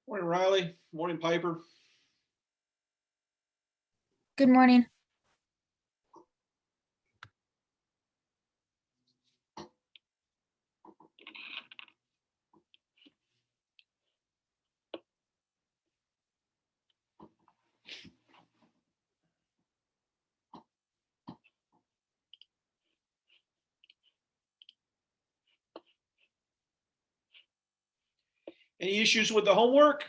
Morning, Riley. Morning, Piper. Good morning. Any issues with the homework?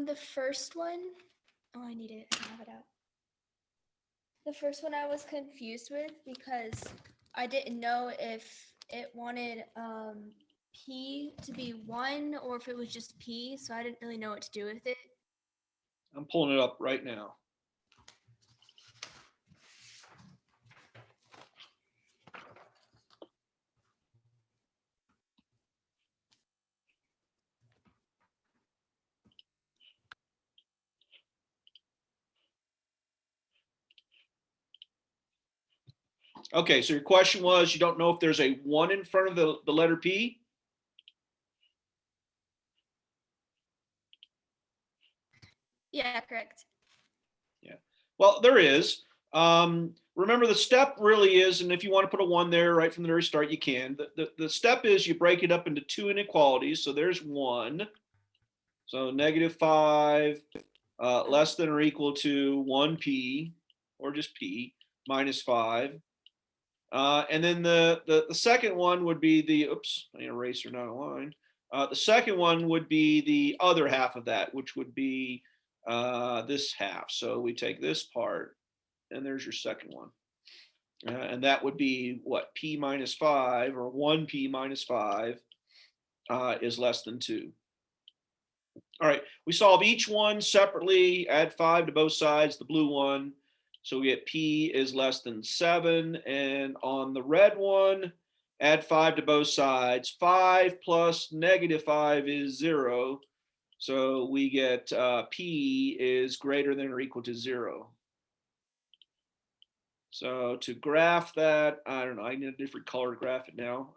The first one, I need it, I have it out. The first one I was confused with because I didn't know if it wanted P to be 1 or if it was just P, so I didn't really know what to do with it. I'm pulling it up right now. Okay, so your question was you don't know if there's a 1 in front of the letter P? Yeah, correct. Yeah. Well, there is. Remember, the step really is, and if you want to put a 1 there right from the very start, you can. The step is you break it up into 2 inequalities. So there's 1. So -5 less than or equal to 1p, or just p, minus 5. And then the second one would be the, oops, I eraser, not a line. The second one would be the other half of that, which would be this half. So we take this part, and there's your second one. And that would be what? P minus 5, or 1p minus 5 is less than 2. All right, we solve each one separately, add 5 to both sides, the blue one. So we get P is less than 7. And on the red one, add 5 to both sides. 5 plus -5 is 0. So we get P is greater than or equal to 0. So to graph that, I don't know, I need a different color to graph it now.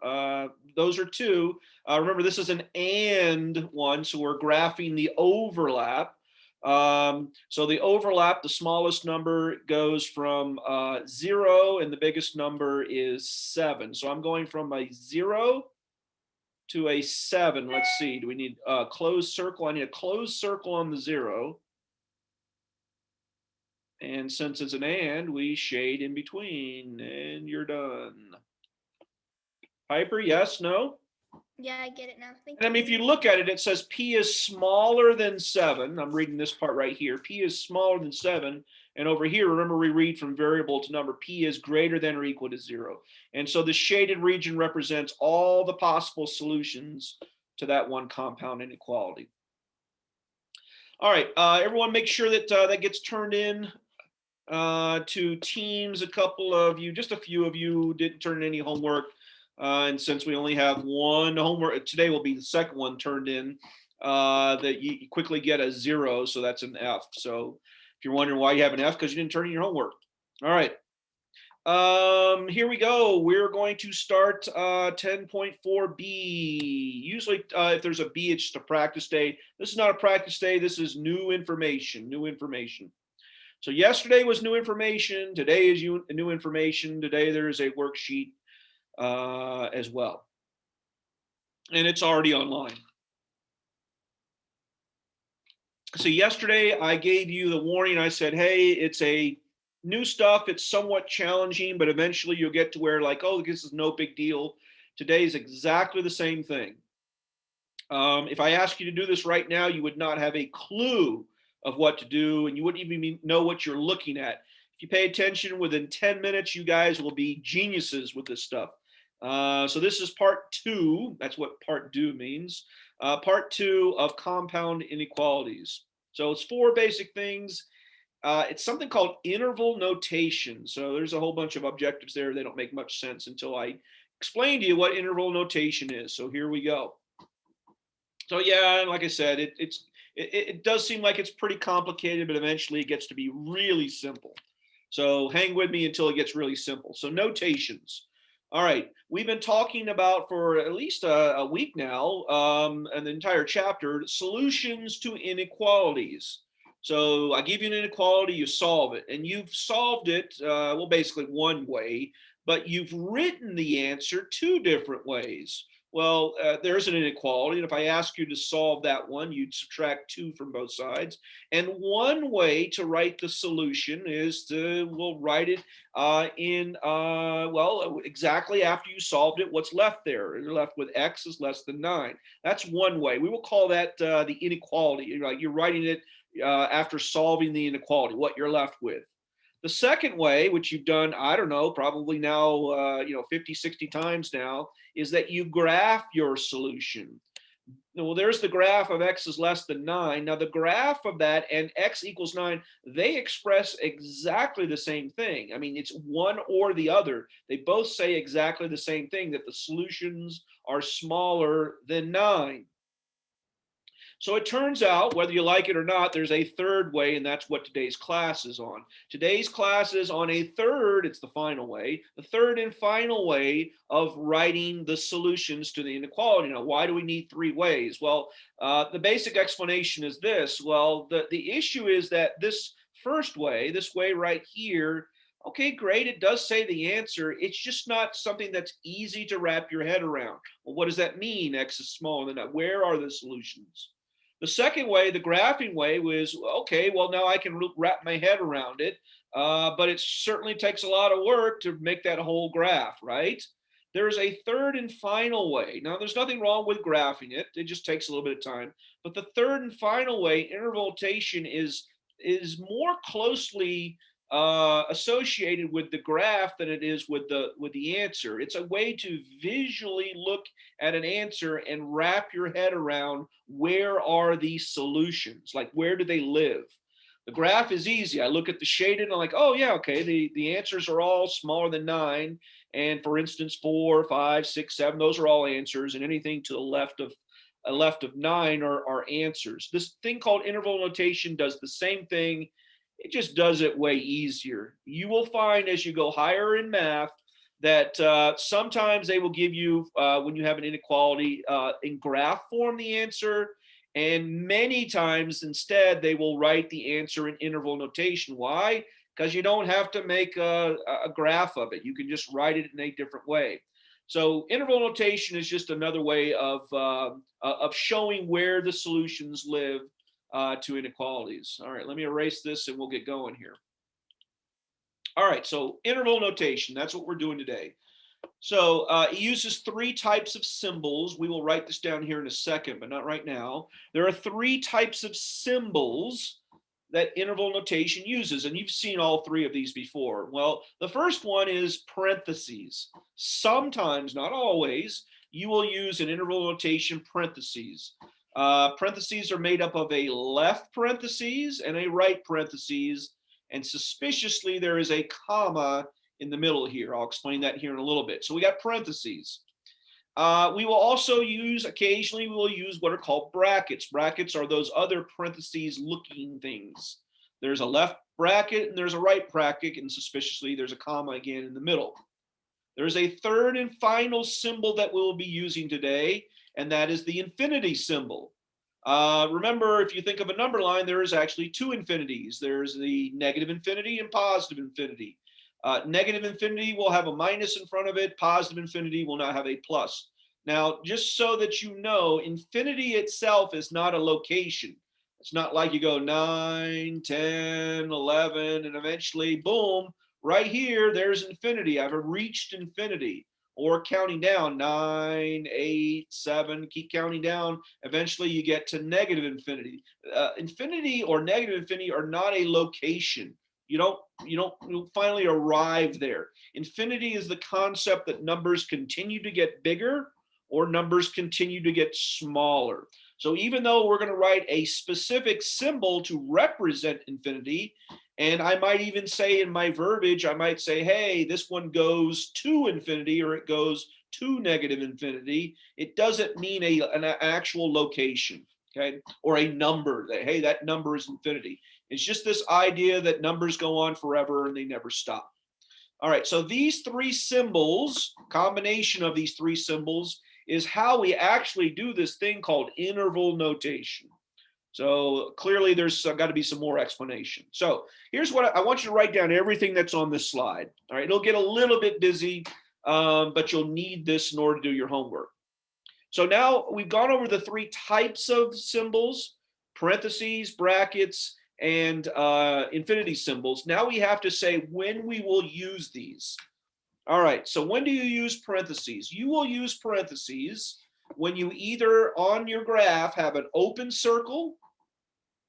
Those are 2. Remember, this is an and one, so we're graphing the overlap. So the overlap, the smallest number goes from 0, and the biggest number is 7. So I'm going from a 0 to a 7. Let's see, do we need a closed circle? I need a closed circle on the 0. And since it's an and, we shade in between, and you're done. Piper, yes, no? Yeah, I get it now. Thank And I you. mean, if you look at it, it says P is smaller than 7. I'm reading this part right here. P is smaller than 7. And over here, remember, we read from variable to number. P is greater than or equal to 0. And so the shaded region represents all the possible solutions to that one compound inequality. All right, everyone make sure that that gets turned in to teams. A couple of you, just a few of you, didn't turn in any homework. And since we only have one homework, today will be the second one turned in, that you quickly get a 0. So that's an F. So if you're wondering why you have an F, because you didn't turn in your homework. All right. Here we go. We're going to start 10.4b. Usually if there's a B, it's just a practice day. This is not a practice day. This is new information, new information. So yesterday was new information. Today is new information. Today there is a worksheet as well. And it's already online. So yesterday I gave you the warning. I said, hey, it's a new stuff. It's somewhat challenging, but eventually you'll get to where like, oh, this is no big deal. Today is exactly the same thing. If I ask you to do this right now, you would not have a clue of what to do, and you wouldn't even know what you're looking at. If you pay attention, within 10 minutes, you guys will be geniuses with this stuff. So this is part 2. That's what part 2 means. Part 2 of compound inequalities. So it's 4 basic things. It's something called interval notation. So there's a whole bunch of objectives there. They don't make much sense until I explain to you what interval notation is. So here we go. So yeah, like I said, it does seem like it's pretty complicated, but eventually it gets to be really simple. So hang with me until it gets really simple. So notations. All right, we've been talking about for at least a week now, and the entire chapter, solutions to inequalities. So I give you an inequality, you solve it, and you've solved it, well, basically one way, but you've written the answer two different ways. Well, there's an inequality, and if I ask you to solve that one, you'd subtract two from both sides. And one way to write the solution is to, we'll write it well, exactly after you solved it, what's left there? You're left with x is less than 9. That's one way. We will call that the inequality. You're writing it after solving the inequality, what you're left with. The second way, which you've done, I don't know, probably now, 50, 60 times now, is that you graph your solution. Well, there's the graph of x is less than 9. Now, the graph of that and x equals 9, they express exactly the same thing. I mean, it's one or the other. They both say exactly the same thing, that the solutions are smaller than 9. So it turns out, whether you like it or not, there's a third way, and that's what today's class is on. Today's class is on a third, it's the final way, the third and final way of writing the solutions to the inequality. Now, why do we need three ways? Well, the basic explanation is this. Well, the issue is that this first way, this way right here, okay, great, it does say the answer. It's just not something that's easy to wrap your head around. Well, what does that mean? X is smaller than that. Where are the solutions? The second way, the graphing way, was okay, well, now I can wrap my head around it, but it certainly takes a lot of work to make that whole graph, right? There's a third and final way. Now, there's nothing wrong with graphing it. It just takes a little bit of time. But the third and final way, interval notation, is more closely associated with the graph than it is with the answer. It's a way to visually look at an answer and wrap your head around where are these solutions, like where do they live. The graph is easy. I look at the shaded and I'm like, oh yeah, okay, the answers are all smaller than 9, and for instance 4, 5, 6, 7, those are all answers, and anything to the left of 9 are answers. This thing called interval notation does the same thing. It just does it way easier. You will find as you go higher in math that sometimes they will give you, when you have an inequality, in graph form the answer, and many times instead they will write the answer in interval notation. Why? Because you don't have to make a graph of it. You can just write it in a different way. So interval notation is just another way of showing where the solutions live to inequalities. All right, let me erase this and we'll get going here. All right, so interval notation, that's what we're doing today. So it uses three types of symbols. We will write this down here in a second, but not right now. There are three types of symbols that interval notation uses, and you've seen all three of these before. Well, the first one is parentheses. Sometimes, not always, you will use an interval notation parentheses. Parentheses are made up of a left parentheses and a right parentheses, and suspiciously there is a comma in the middle here. I'll explain that here in a little bit. So we got parentheses. We will also use, occasionally we will use what are called brackets. Brackets are those other parentheses looking things. There's a left bracket and there's a right bracket, and suspiciously there's a comma again in the middle. There's a third and final symbol that we'll be using today, and that is the infinity symbol. Remember, if you think of a number line, there is actually two infinities. There's the negative infinity and positive infinity. Negative infinity will have a minus in front of it. Positive infinity will not have a plus. Now, just so that you know, infinity itself is not a location. It's not like you go 9, 10, 11, and eventually, boom, right here, there's infinity. I've reached infinity. Or counting down, 9, 8, 7, keep counting down. Eventually, you get to negative infinity. Infinity or negative infinity are not a location. You don't finally arrive there. Infinity is the concept that numbers continue to get bigger or numbers continue to get smaller. So even though we're going to write a specific symbol to represent infinity, and I might even say in my verbiage, I might say, hey, this one goes to infinity or it goes to negative infinity, it doesn't mean an actual location, okay, or a number that, hey, that number is infinity. It's just this idea that numbers go on forever and they never stop. All right, so these three symbols, combination of these three symbols, is how we actually do this thing called interval notation. So clearly there's got to be some more explanation. So here's what I want you to write down everything that's on this slide. All right, it'll get a little bit busy, but you'll need this in order to do your homework. So now we've gone over the three types of symbols: parentheses, brackets, and infinity symbols. Now we have to say when we will use these. All right, so when do you use parentheses? You will use parentheses when you either on your graph have an open circle,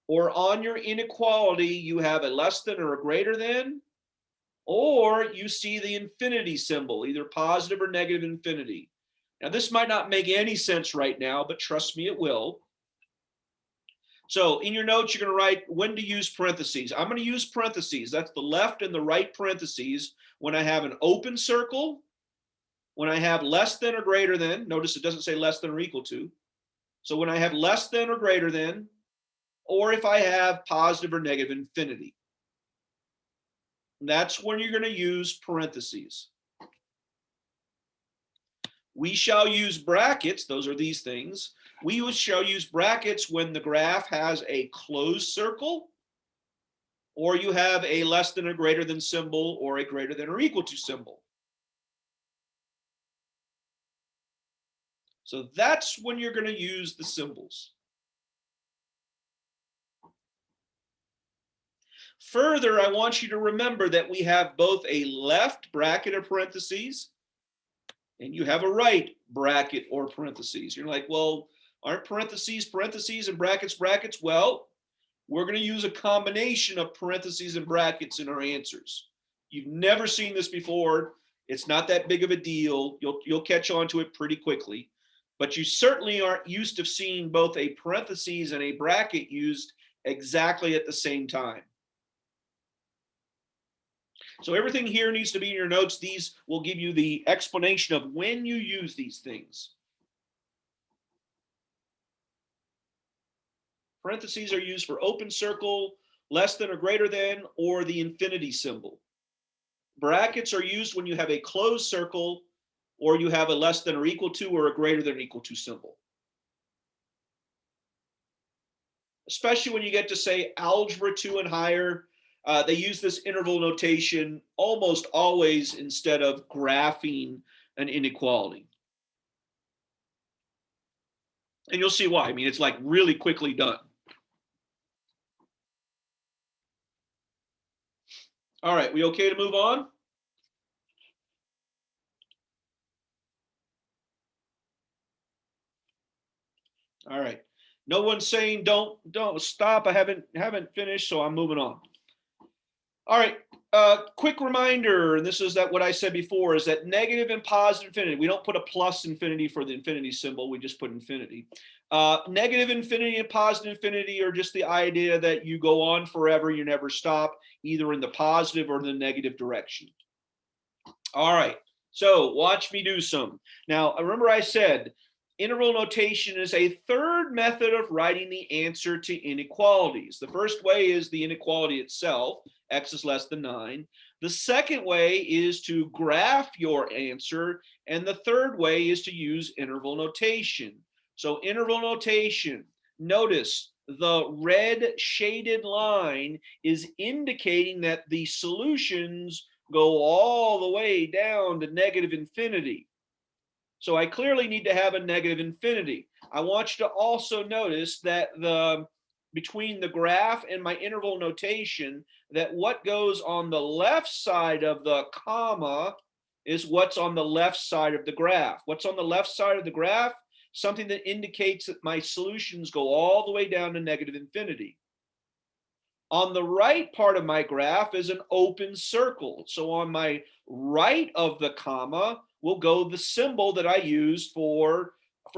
or on your inequality you have a less than or a greater than, or you see the infinity symbol, either positive or negative infinity. Now this might not make any sense right now, but trust me, it will. So in your notes, you're going to write when to use parentheses. I'm going to use parentheses. That's the left and the right parentheses when I have an open circle, when I have less than or greater than. Notice it doesn't say less than or equal to. So when I have less than or greater than, or if I have positive or negative infinity. That's when you're going to use parentheses. We shall use brackets. Those are these things. We shall use brackets when the graph has a closed circle, or you have a less than or greater than symbol, or a greater than or equal to symbol. So that's when you're going to use the symbols. Further, I want you to remember that we have both a left bracket or parentheses, and you have a right bracket or parentheses. You're like, well, aren't parentheses parentheses and brackets brackets? Well, we're going to use a combination of parentheses and brackets in our answers. You've never seen this before. It's not that big of a deal. You'll catch on to it pretty quickly. But you certainly aren't used to seeing both a parentheses and a bracket used exactly at the same time. So everything here needs to be in your notes. These will give you the explanation of when you use these things. Parentheses are used for open circle, less than or greater than, or the infinity symbol. Brackets are used when you have a closed circle, or you have a less than or equal to, or a greater than or equal to symbol. Especially when you get to say Algebra 2 and higher, they use this interval notation almost always instead of graphing an inequality. And you'll see why. I mean, it's like really quickly done. All right, we okay to move on? All right. No one's saying don't stop. I haven't finished, so I'm moving on. All right. Quick reminder, and this is that what I said before, is that negative and positive infinity. We don't put a plus infinity for the infinity symbol. We just put infinity. Negative infinity and positive infinity are just the idea that you go on forever. You never stop, either in the positive or the negative direction. All right. So watch me do some. Now, remember I said interval notation is a third method of writing the answer to inequalities. The first way is the inequality itself, x is less than 9. The second way is to graph your answer, and the third way is to use interval notation. So interval notation, notice the red shaded line is indicating that the solutions go all the way down to negative infinity. So I clearly need to have a negative infinity. I want you to also notice that between the graph and my interval notation, that what goes on the left side of the comma is what's on the left side of the graph. What's on the left side of the graph? Something that indicates that my solutions go all the way down to negative infinity. On the right part of my graph is an open circle. So on my right of the comma will go the symbol that I used for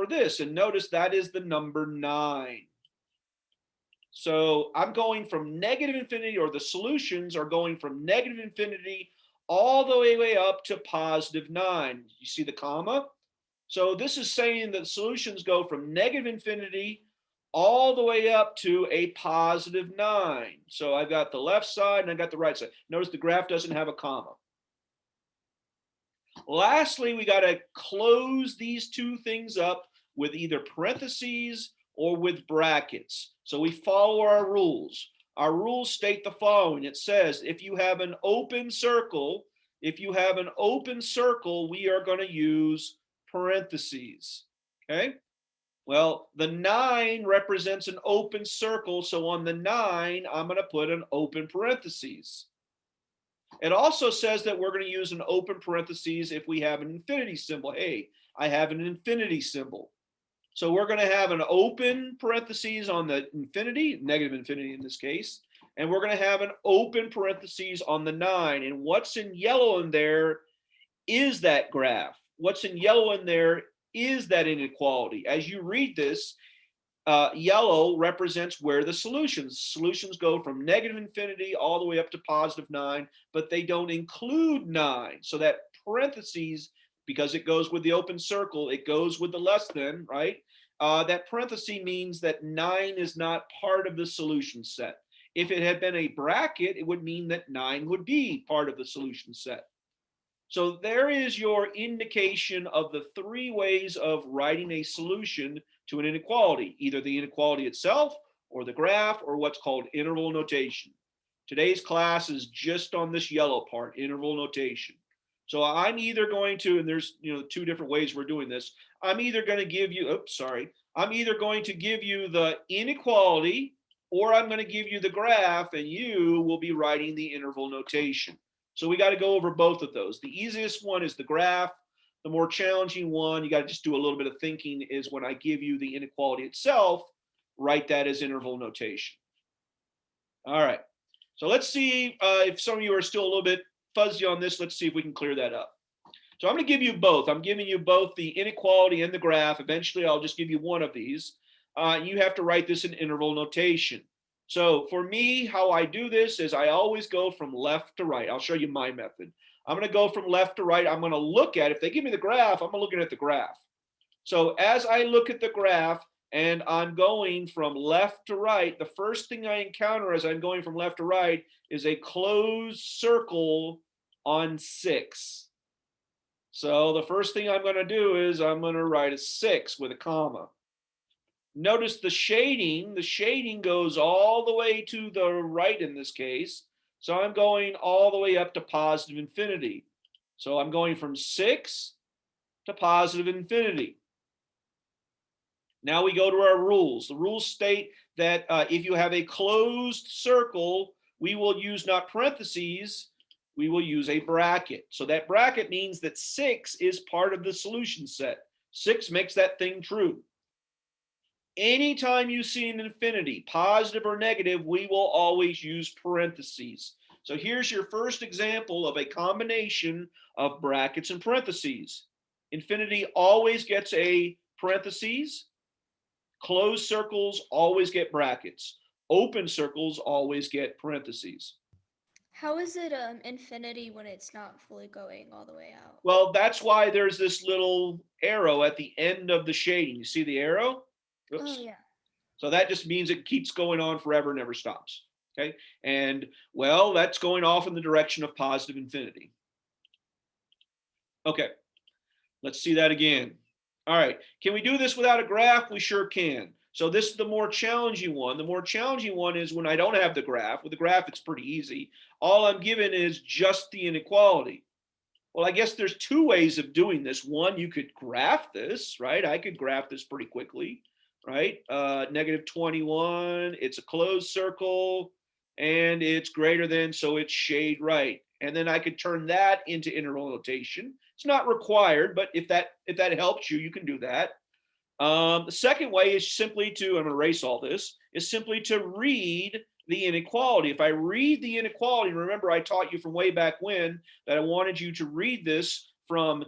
this. And notice that is the number 9. So I'm going from negative infinity, or the solutions are going from negative infinity all the way up to positive 9. You see the comma? So this is saying that solutions go from negative infinity all the way up to a positive 9. So I've got the left side and I got the right side. Notice the graph doesn't have a comma. Lastly, we got to close these two things up with either parentheses or with brackets. So we follow our rules. Our rules state the following. It says if you have an open circle, we are going to use parentheses. Okay? Well, the 9 represents an open circle, so on the 9, I'm going to put an open parentheses. It also says that we're going to use an open parentheses if we have an infinity symbol. Hey, I have an infinity symbol. So we're going to have an open parentheses on the infinity, negative infinity in this case, and we're going to have an open parentheses on the 9. And what's in yellow in there is that graph. What's in yellow in there is that inequality. As you read this, yellow represents where the solutions go from negative infinity all the way up to positive 9, but they don't include 9. So that parentheses, because it goes with the open circle, it goes with the less than, right? That parenthesis means that 9 is not part of the solution set. If it had been a bracket, it would mean that 9 would be part of the solution set. So there is your indication of the 3 ways of writing a solution to an inequality, either the inequality itself or the graph or what's called interval notation. Today's class is just on this yellow part, interval notation. So I'm either going to, and there's 2 different ways we're doing this. I'm either going to give you, I'm either going to give you the inequality or I'm going to give you the graph and you will be writing the interval notation. So we got to go over both of those. The easiest one is the graph. The more challenging one, you got to just do a little bit of thinking, is when I give you the inequality itself, write that as interval notation. All right. So let's see if some of you are still a little bit fuzzy on this. Let's see if we can clear that up. So I'm going to give you both. I'm giving you both the inequality and the graph. Eventually, I'll just give you one of these. You have to write this in interval notation. So for me, how I do this is I always go from left to right. I'll show you my method. I'm going to go from left to right. I'm going to look at, if they give me the graph, I'm looking at the graph. So as I look at the graph and I'm going from left to right, the first thing I encounter as I'm going from left to right is a closed circle on 6. So the first thing I'm going to do is I'm going to write a 6 with a comma. Notice the shading goes all the way to the right in this case. So I'm going all the way up to positive infinity. So I'm going from 6 to positive infinity. Now we go to our rules. The rules state that if you have a closed circle, we will use not parentheses, we will use a bracket. So that bracket means that 6 is part of the solution set. 6 makes that thing true. Anytime you see an infinity, positive or negative, we will always use parentheses. So here's your first example of a combination of brackets and parentheses. Infinity always gets a parentheses. Closed circles always get brackets. Open circles always get parentheses. How is it infinity when it's not fully going all the way out? Well, that's why there's this little arrow at the end of the shading. You see the arrow? Oops. Oh, yeah. So that just means it keeps going on forever, never stops. Okay. And well, that's going off in the direction of positive infinity. Okay. Let's see that again. All right. Can we do this without a graph? We sure can. So this is the more challenging one. The more challenging one is when I don't have the graph. With the graph, it's pretty easy. All I'm given is just the inequality. Well, I guess there's 2 ways of doing this. One, you could graph this, right? I could graph this pretty quickly, right? Negative 21, it's a closed circle, and it's greater than, so it's shade right. And then I could turn that into interval notation. It's not required, but if that helps you, you can do that. The second way is simply to, I'm going to erase all this, is simply to read the inequality. If I read the inequality, remember I taught you from way back when that I wanted you to read this from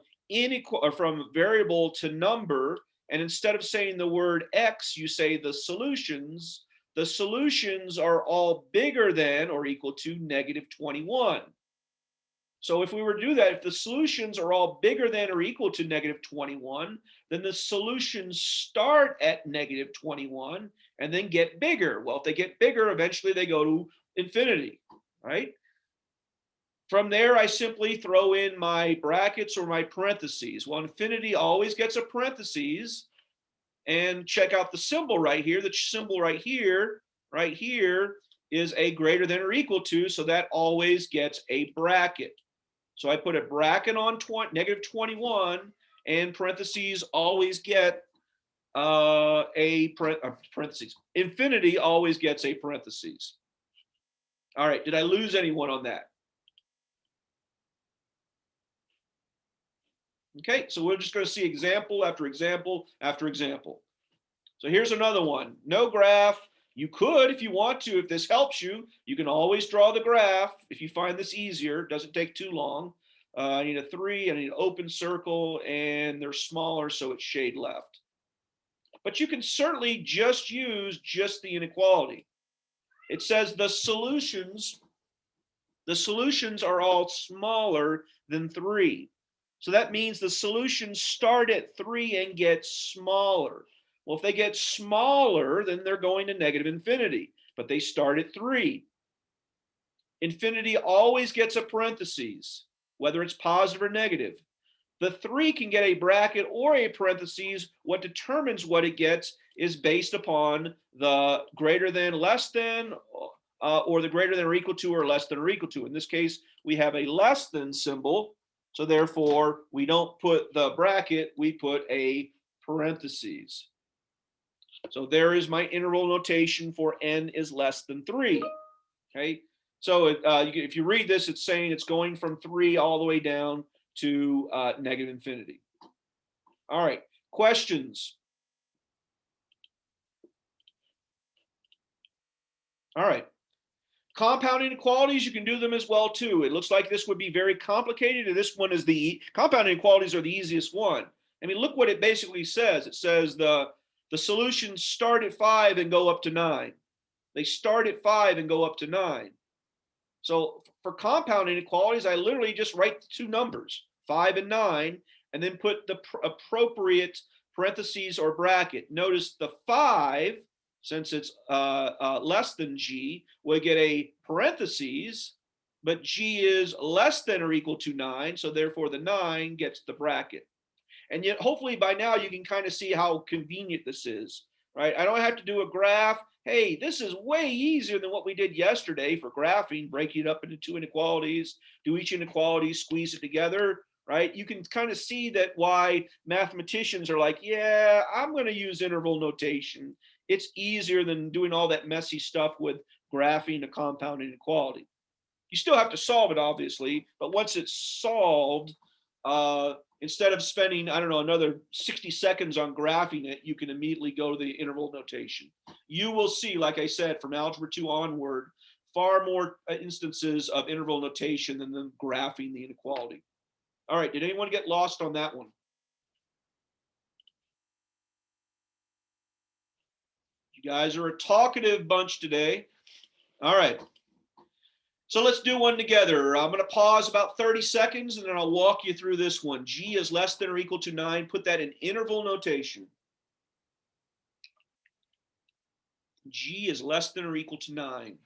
variable to number, and instead of saying the word x, you say the solutions. The solutions are all bigger than or equal to negative 21. So if we were to do that, if the solutions are all bigger than or equal to negative 21, then the solutions start at negative 21 and then get bigger. Well, if they get bigger, eventually they go to infinity, right? From there, I simply throw in my brackets or my parentheses. Well, infinity always gets a parentheses. And check out the symbol right here. The symbol right here is a greater than or equal to, so that always gets a bracket. So I put a bracket on negative 21, and parentheses always get a parentheses. Infinity always gets a parentheses. All right, did I lose anyone on that? Okay, so we're just going to see example after example after example. So here's another one. No graph. You could, if you want to, if this helps you, you can always draw the graph if you find this easier. It doesn't take too long. I need a 3, I need an open circle, and they're smaller, so it's shade left. But you can certainly just use just the inequality. It says the solutions are all smaller than 3. So that means the solutions start at 3 and get smaller. Well, if they get smaller, then they're going to negative infinity, but they start at 3. Infinity always gets a parentheses, whether it's positive or negative. The 3 can get a bracket or a parentheses. What determines what it gets is based upon the greater than, less than, or the greater than or equal to or less than or equal to. In this case, we have a less than symbol. So therefore, we don't put the bracket, we put a parentheses. So there is my interval notation for n is less than 3. Okay, so if you read this, it's saying it's going from 3 all the way down to negative infinity. All right, questions? All right. Compound inequalities, you can do them as well too. It looks like this would be very complicated, and this one is the compound inequalities are the easiest one. I mean, look what it basically says. It says the solutions start at 5 and go up to 9. They start at 5 and go up to 9. So for compound inequalities, I literally just write the two numbers, 5 and 9, and then put the appropriate parentheses or bracket. Notice the 5, since it's less than g, will get a parentheses, but g is less than or equal to 9, so therefore the 9 gets the bracket. And yet, hopefully by now you can kind of see how convenient this is, right? I don't have to do a graph. Hey, this is way easier than what we did yesterday for graphing, breaking it up into two inequalities, do each inequality, squeeze it together, right? You can kind of see that why mathematicians are like, yeah, I'm going to use interval notation. It's easier than doing all that messy stuff with graphing a compound inequality. You still have to solve it, obviously, but once it's solved, instead of spending, I don't know, another 60 seconds on graphing it, you can immediately go to the interval notation. You will see, like I said, from Algebra 2 onward, far more instances of interval notation than the graphing the inequality. All right, did anyone get lost on that one? You guys are a talkative bunch today. All right. So let's do one together. I'm going to pause about 30 seconds and then I'll walk you through this one. G is less than or equal to 9. Put that in interval notation. G is less than or equal to 9.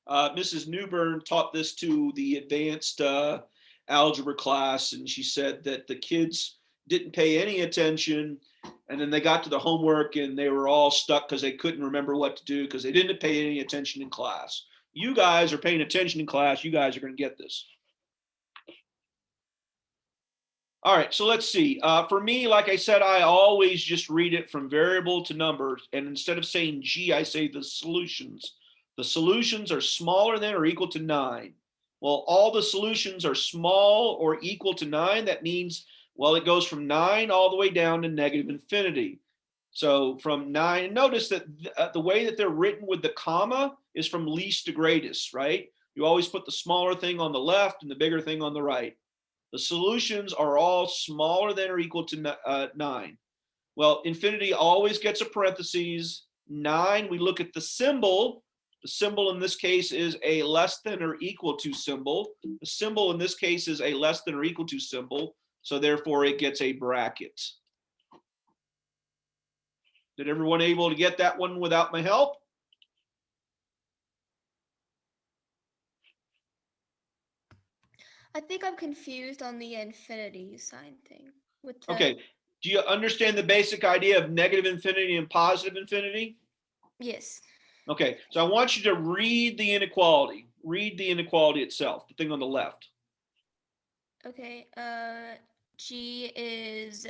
Mrs. Newbern taught this to the advanced algebra class, and she said that the kids didn't pay any attention, and then they got to the homework and they were all stuck because they couldn't remember what to do because they didn't pay any attention in class. You guys are paying attention in class. You guys are going to get this. All right, so let's see. For me, like I said, I always just read it from variable to numbers, and instead of saying G, I say the solutions. The solutions are smaller than or equal to 9. Well, all the solutions are small or equal to 9. That means, well, it goes from 9 all the way down to negative infinity. So from 9, notice that the way that they're written with the comma is from least to greatest, right? You always put the smaller thing on the left and the bigger thing on the right. The solutions are all smaller than or equal to 9. Well, infinity always gets a parentheses. 9, we look at the symbol. The symbol in this case is a less than or equal to symbol. The symbol in this case is a less than or equal to symbol. So therefore it gets a bracket. Did everyone able to get that one without my help? I think I'm confused on the infinity sign thing with the, Okay. Do you understand the basic idea of negative infinity and positive infinity? yes. Okay. So I want you to read the inequality. Read the inequality itself, the thing on the left. Okay, G is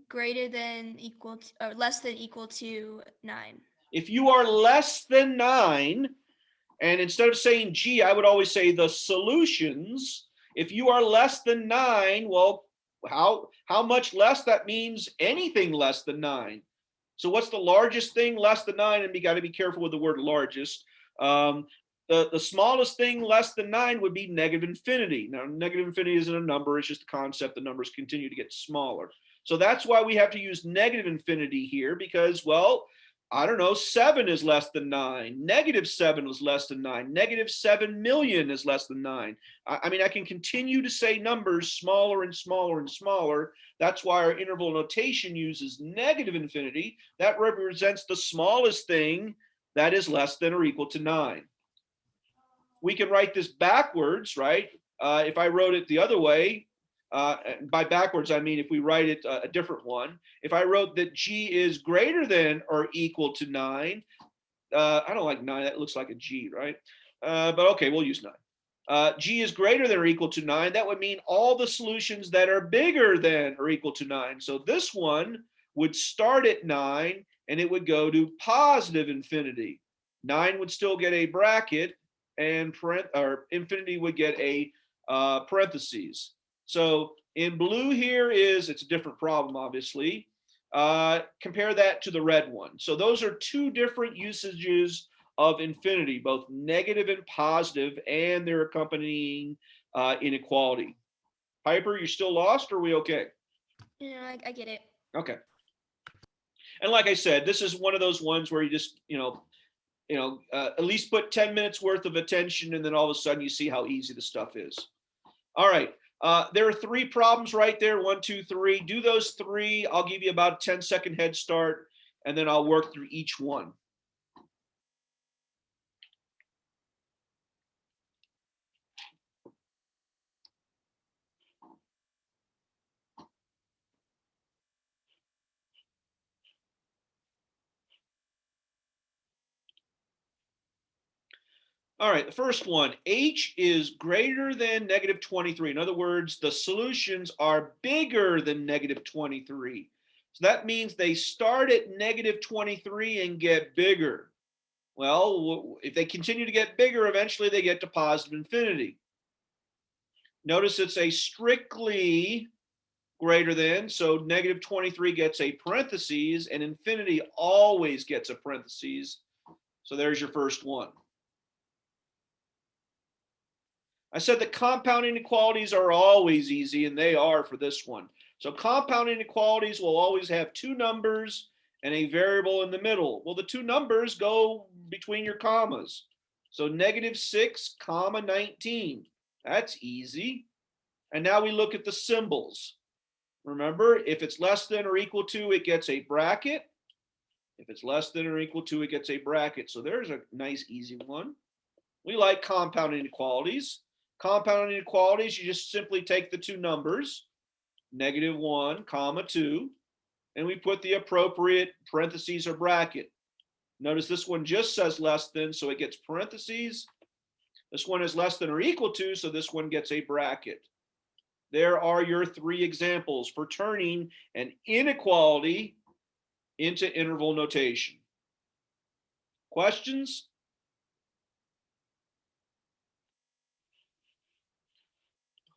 greater than equal to, or less than equal to 9. If you are less than 9, and instead of saying G, I would always say the solutions. If you are less than 9, well, how much less? That means anything less than 9. So what's the largest thing less than 9? And we got to be careful with the word largest. Um, the smallest thing less than 9 would be negative infinity. Now, negative infinity isn't a number. It's just a concept. The numbers continue to get smaller. So that's why we have to use negative infinity here because, well, I don't know, 7 is less than 9. Negative 7 is less than 9. Negative 7 million is less than 9. I mean, I can continue to say numbers smaller and smaller and smaller. That's why our interval notation uses negative infinity. That represents the smallest thing that is less than or equal to 9. We can write this backwards, right? If I wrote it the other way, by backwards, I mean if we write it a different one. If I wrote that G is greater than or equal to 9, I don't like 9, that looks like a G, right? But okay, we'll use 9. G is greater than or equal to 9. That would mean all the solutions that are bigger than or equal to 9. So this one would start at 9 and it would go to positive infinity. 9 would still get a bracket and infinity would get a parentheses. So in blue here is, it's a different problem, obviously. Compare that to the red one. So those are two different usages of infinity, both negative and positive, and their accompanying inequality. Piper, you still lost, or are we okay? Yeah, I get it. Okay. And like I said, this is one of those ones where you just, at least put 10 minutes worth of attention, and then all of a sudden you see how easy the stuff is. All right. There are 3 problems right there. 1, 2, 3. Do those 3. I'll give you about a 10-second head start, and then I'll work through each one. All right, the first one, H is greater than negative 23. In other words, the solutions are bigger than negative 23. So that means they start at negative 23 and get bigger. Well, if they continue to get bigger, eventually they get to positive infinity. Notice it's a strictly greater than, so negative 23 gets a parentheses, and infinity always gets a parentheses. So there's your first one. I said that compound inequalities are always easy, and they are for this one. So compound inequalities will always have 2 numbers and a variable in the middle. Well, the 2 numbers go between your commas. So negative 6, comma 19. That's easy. And now we look at the symbols. Remember, if it's less than or equal to, it gets a bracket. If it's less than or equal to, it gets a bracket. So there's a nice, easy one. We like compound inequalities. Compound inequalities, you just simply take the 2 numbers, negative 1, comma 2, and we put the appropriate parentheses or bracket. Notice this one just says less than, so it gets parentheses. This one is less than or equal to, so this one gets a bracket. There are your 3 examples for turning an inequality into interval notation. Questions?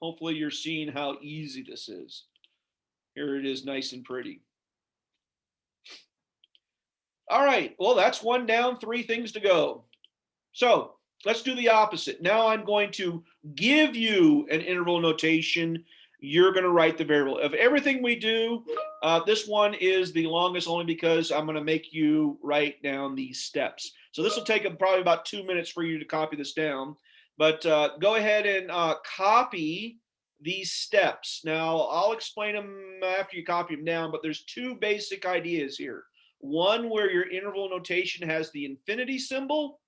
Hopefully you're seeing how easy this is. Here it is, nice and pretty. All right, well, that's 1 down, 3 things to go. So let's do the opposite. Now I'm going to give you an interval notation. You're going to write the variable. Of everything we do, this one is the longest only because I'm going to make you write down these steps. So this will take probably about 2 minutes for you to copy this down. But go ahead and copy these steps. Now, I'll explain them after you copy them down, but there's 2 basic ideas here. One where your interval notation has the infinity symbol,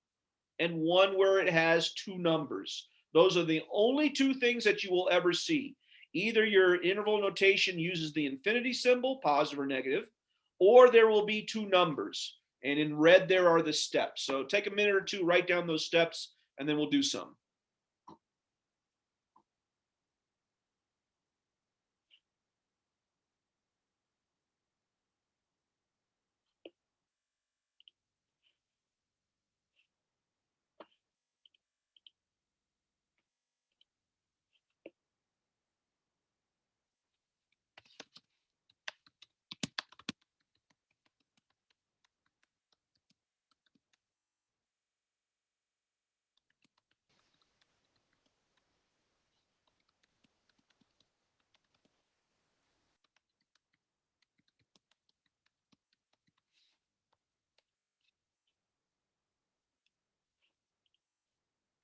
and one where it has two numbers. Those are the only two things that you will ever see. Either your interval notation uses the infinity symbol, positive or negative, or there will be two numbers. And in red, there are the steps. So take a minute or two, write down those steps, and then we'll do some.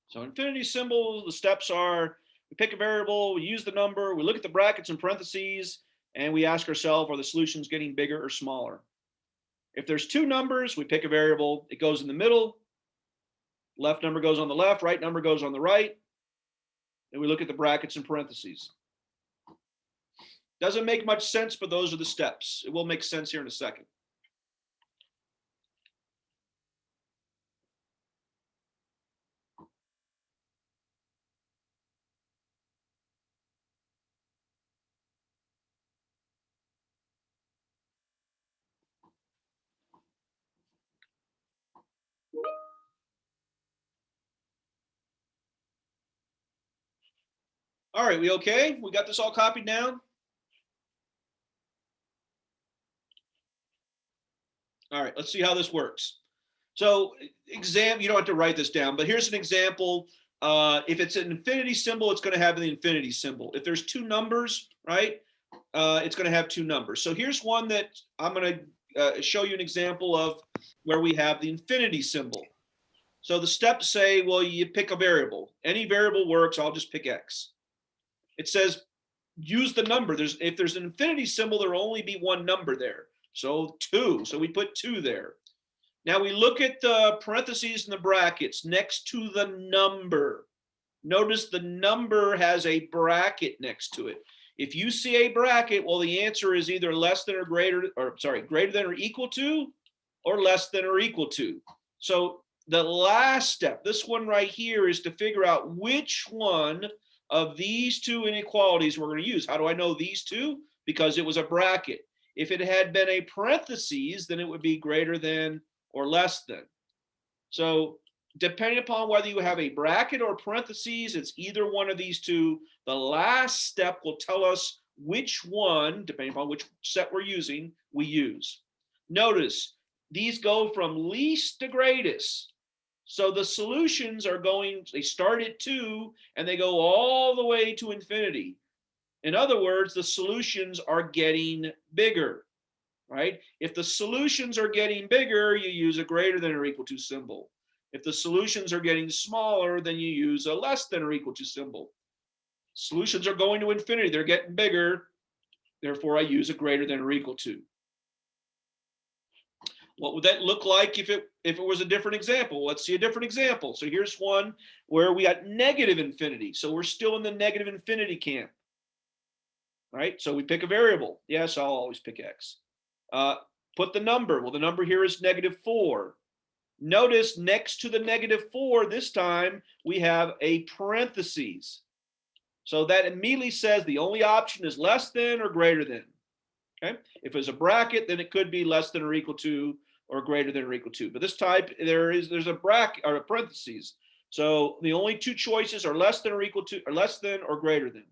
So infinity symbol, the steps are, we pick a variable, we use the number, we look at the brackets and parentheses, and we ask ourselves, are the solutions getting bigger or smaller? If there's two numbers, we pick a variable, it goes in the middle, left number goes on the left, right number goes on the right, and we look at the brackets and parentheses. Doesn't make much sense, but those are the steps. It will make sense here in a second. All right, we okay? We got this all copied down? All right, let's see how this works. So you don't have to write this down, but here's an example. If it's an infinity symbol, it's going to have the infinity symbol. If there's two numbers, right, it's going to have two numbers. So here's one that I'm going to show you an example of where we have the infinity symbol. So the steps say, well, you pick a variable. Any variable works. I'll just pick X. It says use the number. If there's an infinity symbol, there will only be one number there. So 2. So we put 2 there. Now we look at the parentheses and the brackets next to the number. Notice the number has a bracket next to it. If you see a bracket, well, the answer is either less than or greater than or equal to, or less than or equal to. So the last step, this one right here, is to figure out which one of these two inequalities we're going to use. How do I know these two? Because it was a bracket. If it had been a parentheses, then it would be greater than or less than. So depending upon whether you have a bracket or parentheses, it's either one of these two. The last step will tell us which one, depending upon which set we're using, we use. Notice these go from least to greatest. So the solutions are they start at 2 and they go all the way to infinity. In other words, the solutions are getting bigger, right? If the solutions are getting bigger, you use a greater than or equal to symbol. If the solutions are getting smaller, then you use a less than or equal to symbol. Solutions are going to infinity. They're getting bigger. Therefore, I use a greater than or equal to. What would that look like if it was a different example? Let's see a different example. So here's one where we got negative infinity. So we're still in the negative infinity camp, right? So we pick a variable. Yes, I'll always pick X. Put the number. Well, the number here is -4. Notice next to the -4, this time we have a parentheses. So that immediately says the only option is less than or greater than. Okay. If it's a bracket, then it could be less than or equal to or greater than or equal to. But this type, there's a bracket or a parentheses. So the only two choices are less than or equal to, or less than or greater than.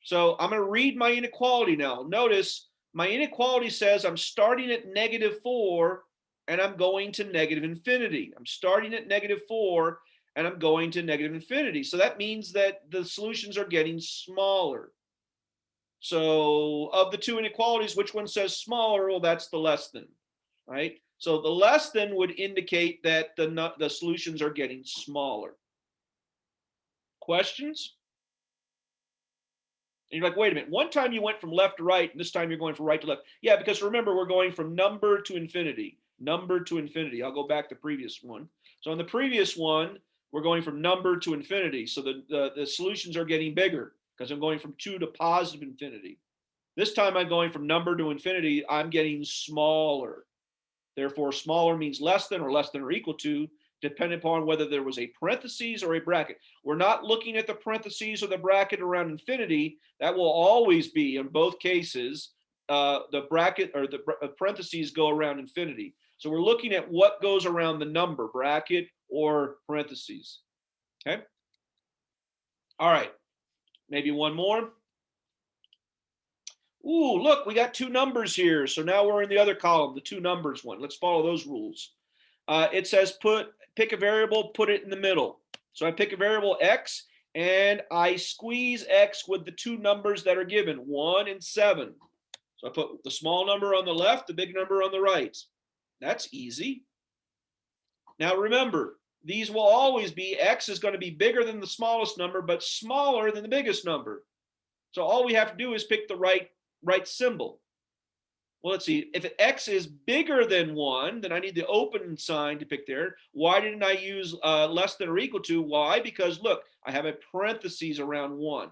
So I'm going to read my inequality now. Notice my inequality says I'm starting at -4 and I'm going to negative infinity. I'm starting at -4 and I'm going to negative infinity. So that means that the solutions are getting smaller. So of the two inequalities, which one says smaller? Well, that's the less than, right? So the less than would indicate that the solutions are getting smaller. Questions? And you're like, wait a minute, one time you went from left to right, and this time you're going from right to left. Yeah, because remember, we're going from number to infinity. Number to infinity. I'll go back to the previous one. So in the previous one, we're going from number to infinity. So the solutions are getting bigger because I'm going from 2 to positive infinity. This time I'm going from number to infinity, I'm getting smaller. Therefore, smaller means less than or equal to, depending upon whether there was a parentheses or a bracket. We're not looking at the parentheses or the bracket around infinity. That will always be, in both cases, the bracket or the parentheses go around infinity. So we're looking at what goes around the number, bracket or parentheses. Okay. All right. Maybe one more. Ooh, look, we got 2 numbers here. So now we're in the other column, the 2 numbers one. Let's follow those rules. It says pick a variable, put it in the middle. So I pick a variable x and I squeeze x with the 2 numbers that are given, 1 and 7. So I put the small number on the left, the big number on the right. That's easy. Now remember, these will always be, x is going to be bigger than the smallest number, but smaller than the biggest number. So all we have to do is pick the right symbol. Well, let's see. If x is bigger than 1, then I need the open sign to pick there. Why didn't I use less than or equal to? Why? Because look, I have a parentheses around 1.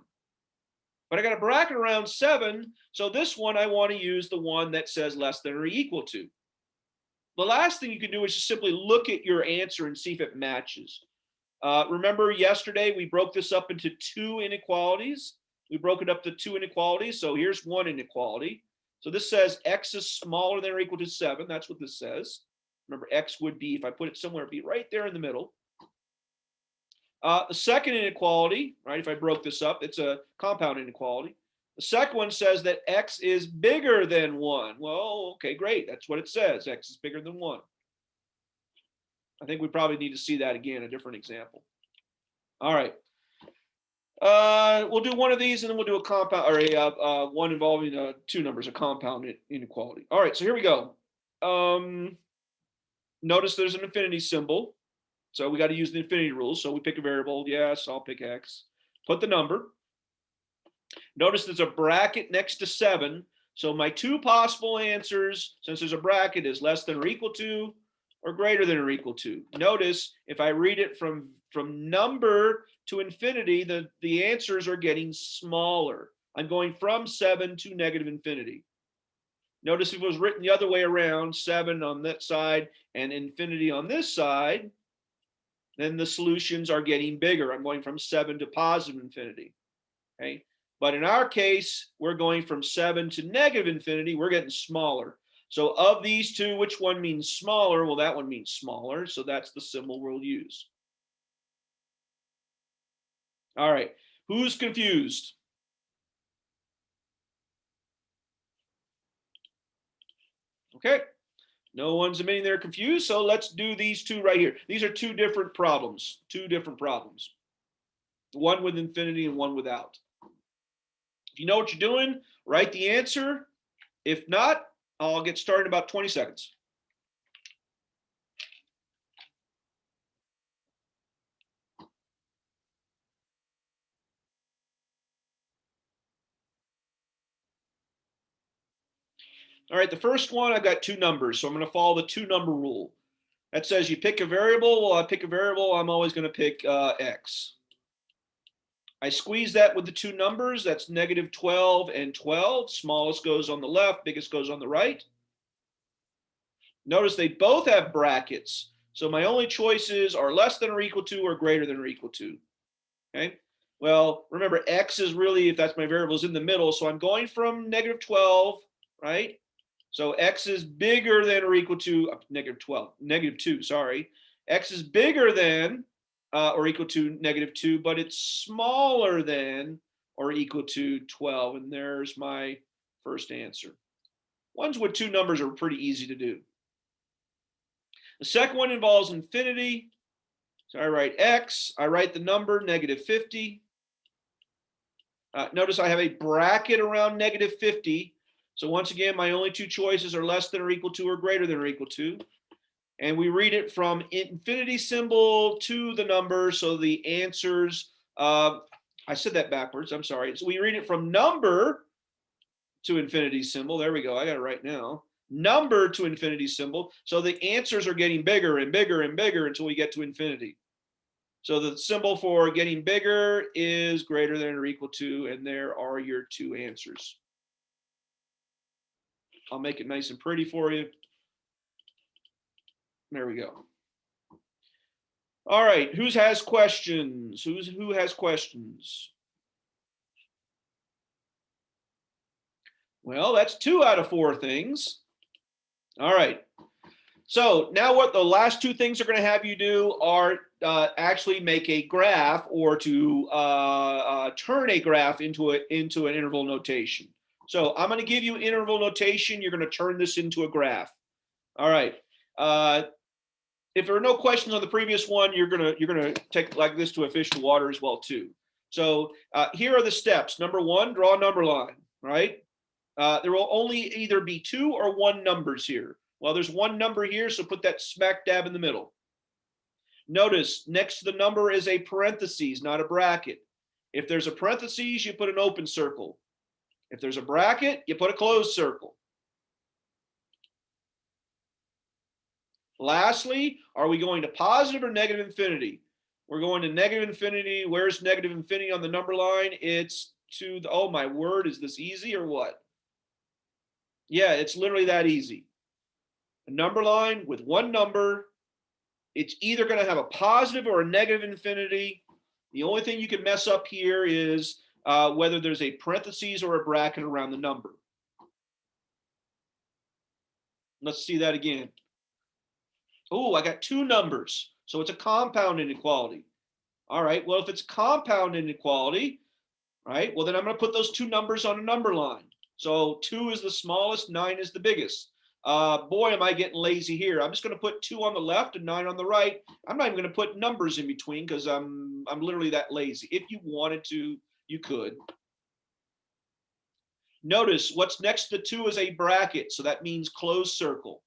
But I got a bracket around 7, so this one I want to use the one that says less than or equal to. The last thing you can do is just simply look at your answer and see if it matches. Remember yesterday we broke this up into 2 inequalities. We broke it up to 2 inequalities. So here's one inequality. So this says x is smaller than or equal to 7. That's what this says. Remember, x would be, if I put it somewhere, it'd be right there in the middle. The second inequality, right, if I broke this up, it's a compound inequality. The second one says that x is bigger than 1. Well, okay, great. That's what it says. X is bigger than 1. I think we probably need to see that again, a different example. All right. We'll do one of these and then we'll do a compound or a one involving 2 numbers, a compound inequality. All right, so here we go. Notice there's an infinity symbol. So we got to use the infinity rule. So we pick a variable. Yes, I'll pick x. Put the number. Notice there's a bracket next to 7. So my 2 possible answers, since there's a bracket, is less than or equal to or greater than or equal to. Notice if I read it from number to infinity, the answers are getting smaller. I'm going from 7 to negative infinity. Notice if it was written the other way around, 7 on that side and infinity on this side, then the solutions are getting bigger. I'm going from 7 to positive infinity. Okay. But in our case, we're going from 7 to negative infinity. We're getting smaller. So of these 2, which one means smaller? Well, that one means smaller. So that's the symbol we'll use. All right. Who's confused? Okay. No one's admitting they're confused. So let's do these 2 right here. These are 2 different problems. 2 different problems. One with infinity and one without. If you know what you're doing, write the answer. If not, I'll get started in about 20 seconds. All right, the first one, I've got 2 numbers, so I'm going to follow the 2-number rule. That says you pick a variable. Well, I pick a variable, I'm always going to pick x. I squeeze that with the 2 numbers. That's negative 12 and 12. Smallest goes on the left, biggest goes on the right. Notice they both have brackets. So my only choices are less than or equal to or greater than or equal to. Okay. Well, remember, x is really, if that's my variable, is in the middle. So I'm going from negative 12, right? So x is bigger than or equal to negative 2, sorry. X is bigger than or equal to negative 2, but it's smaller than or equal to 12. And there's my first answer. Ones with 2 numbers are pretty easy to do. The second one involves infinity. So I write x, I write the number negative 50. Notice I have a bracket around negative 50. So once again, my only 2 choices are less than or equal to or greater than or equal to. And we read it from infinity symbol to the number. So the answers, I said that backwards, I'm sorry. So we read it from number to infinity symbol. There we go, I got it right now. number to infinity symbol. So the answers are getting bigger and bigger and bigger until we get to infinity. So the symbol for getting bigger is greater than or equal to, and there are your two answers. I'll make it nice and pretty for you. There we go. All right, who has questions? Who has questions? Well, that's 2 out of 4 things. All right. So now what the last 2 things are going to have you do are actually make a graph, or to turn a graph into an interval notation. So I'm going to give you interval notation. You're going to turn this into a graph. All right. If there are no questions on the previous one, you're gonna take like this to a fish to water as well too. So here are the steps. Number 1, draw a number line. Right. There will only either be 2 or 1 numbers here. Well, there's 1 number here, so put that smack dab in the middle. Notice next to the number is a parentheses, not a bracket. If there's a parentheses, you put an open circle. If there's a bracket, you put a closed circle. Lastly, are we going to positive or negative infinity? We're going to negative infinity. Where's negative infinity on the number line? It's to the, oh my word, is this easy or what? Yeah, it's literally that easy. A number line with 1 number, it's either going to have a positive or a negative infinity. The only thing you can mess up here is whether there's a parentheses or a bracket around the number. Let's see that again. Oh, I got 2 numbers, so it's a compound inequality. All right, well, if it's compound inequality, right, well, then I'm going to put those 2 numbers on a number line. So 2 is the smallest, 9 is the biggest. Boy, am I getting lazy here. I'm just going to put 2 on the left and 9 on the right. I'm not even going to put numbers in between because I'm literally that lazy. If you wanted to, you could. Notice what's next to the 2 is a bracket, so that means closed circle.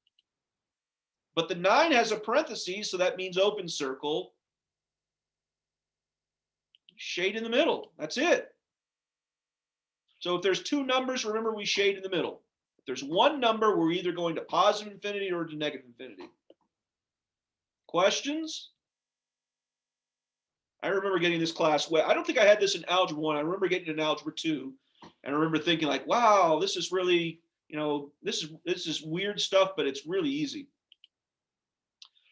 But the 9 has a parenthesis, so that means open circle. Shade in the middle. That's it. So if there's 2 numbers, remember we shade in the middle. If there's 1 number, we're either going to positive infinity or to negative infinity. Questions? I remember getting this class. I don't think I had this in Algebra 1. I remember getting it in Algebra 2. And I remember thinking like, wow, this is really, this is weird stuff, but it's really easy.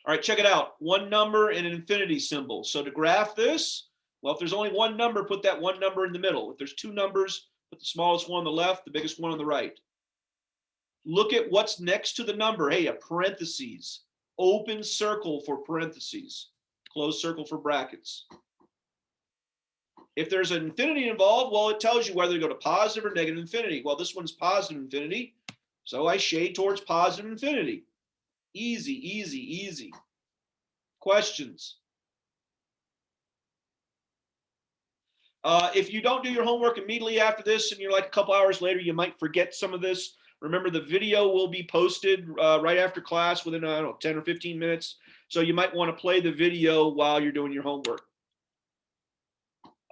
All right, check it out. 1 number and an infinity symbol. So to graph this, well, if there's only 1 number, put that 1 number in the middle. If there's 2 numbers, put the smallest one on the left, the biggest one on the right. Look at what's next to the number. Hey, a parentheses. Open circle for parentheses. Closed circle for brackets. If there's an infinity involved, well, it tells you whether to go to positive or negative infinity. Well, this one's positive infinity, so I shade towards positive infinity. Easy, easy, easy. Questions? If you don't do your homework immediately after this and you're like a couple hours later, you might forget some of this. Remember, the video will be posted right after class within, I don't know, 10 or 15 minutes. So you might want to play the video while you're doing your homework.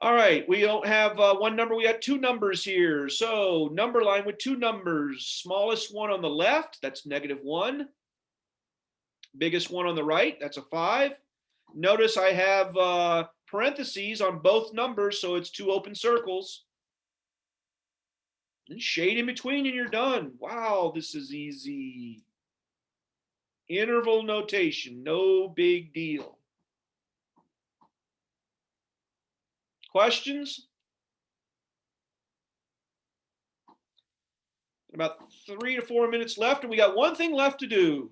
All right, we don't have 1 number, we got 2 numbers here. So number line with 2 numbers. Smallest one on the left, that's -1. Biggest one on the right, that's a 5. Notice I have parentheses on both numbers, so it's 2 open circles. And shade in between and you're done. Wow, this is easy. Interval notation, no big deal. Questions? About 3 to 4 minutes left, and we got 1 thing left to do.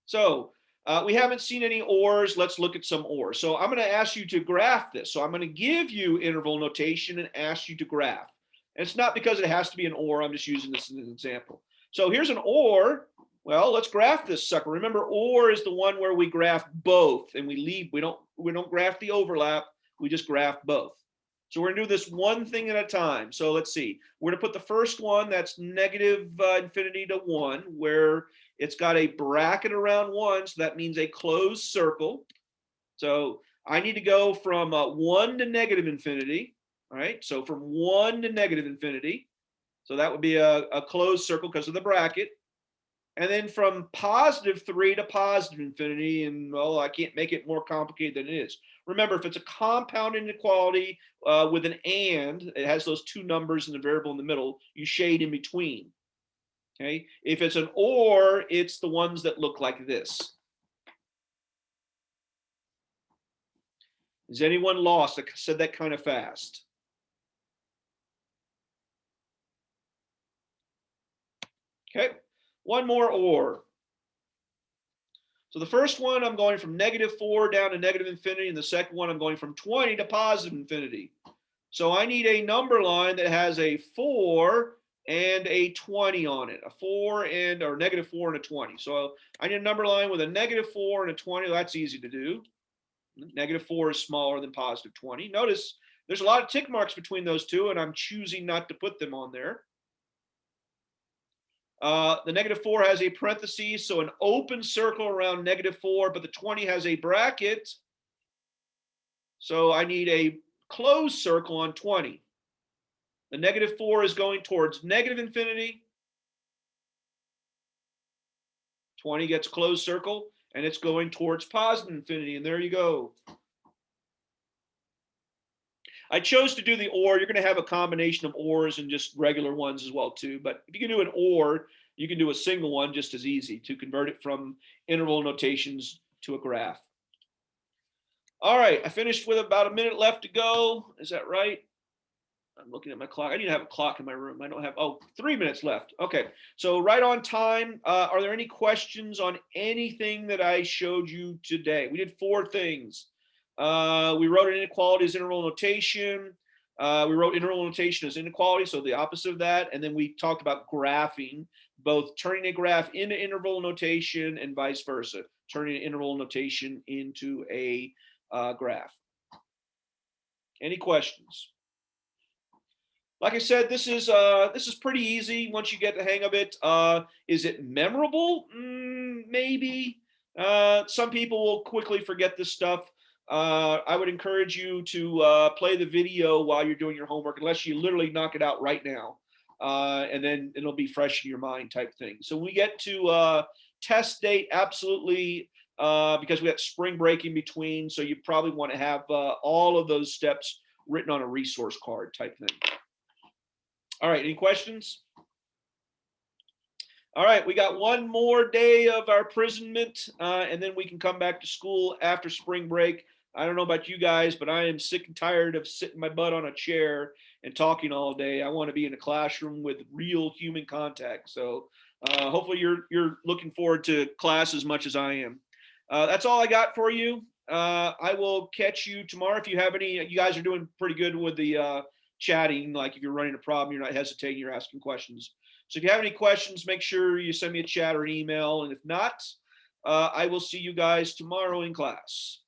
So we haven't seen any ors. Let's look at some ors. So I'm going to ask you to graph this. So I'm going to give you interval notation and ask you to graph. And it's not because it has to be an or. I'm just using this as an example. So here's an or. Well, let's graph this sucker. Remember, or is the one where we graph both, and we don't graph the overlap. We just graph both. So we're going to do this 1 thing at a time. So let's see. We're going to put the first one, that's negative infinity to 1, where it's got a bracket around 1, so that means a closed circle. So I need to go from 1 to negative infinity. All right, so from 1 to negative infinity. So that would be a closed circle because of the bracket. And then from +3 to positive infinity, and well, I can't make it more complicated than it is. Remember, if it's a compound inequality with an and, it has those two numbers and the variable in the middle, you shade in between. Okay. If it's an or, it's the ones that look like this. Is anyone lost? I said that kind of fast. Okay. One more or. So the first one, I'm going from -4 down to negative infinity, and the second one, I'm going from 20 to positive infinity. So I need a number line that has a 4 and a 20 on it, a 4 and or -4 and a 20. So I need a number line with a -4 and a 20. That's easy to do. -4 is smaller than positive 20. Notice there's a lot of tick marks between those two, and I'm choosing not to put them on there. The -4 has a parenthesis, so an open circle around -4, but the 20 has a bracket. So I need a closed circle on 20. The -4 is going towards negative infinity. 20 gets closed circle, and it's going towards positive infinity. And there you go. I chose to do the or. You're going to have a combination of ors and just regular ones as well too. But if you can do an or, you can do a single one just as easy to convert it from interval notations to a graph. All right, I finished with about a minute left to go. Is that right? I'm looking at my clock. I need to have a clock in my room. I don't have, 3 minutes left. Okay, so right on time. Are there any questions on anything that I showed you today? We did 4 things. We wrote an inequality as interval notation. We wrote interval notation as inequality, so the opposite of that. And then we talked about graphing, both turning a graph into interval notation and vice versa, turning an interval notation into a graph. Any questions? Like I said, this is pretty easy once you get the hang of it. Is it memorable? Maybe. Some people will quickly forget this stuff. I would encourage you to play the video while you're doing your homework, unless you literally knock it out right now, and then it'll be fresh in your mind type thing. So we get to test date, absolutely, because we got spring break in between. So you probably want to have all of those steps written on a resource card type thing. All right, any questions? All right, we got one more day of our imprisonment, and then we can come back to school after spring break. I don't know about you guys, but I am sick and tired of sitting my butt on a chair and talking all day. I want to be in a classroom with real human contact. So hopefully you're looking forward to class as much as I am. That's all I got for you. I will catch you tomorrow. If you have any, you guys are doing pretty good with the chatting. Like if you're running a problem, you're not hesitating, you're asking questions. So if you have any questions, make sure you send me a chat or an email. And if not, I will see you guys tomorrow in class.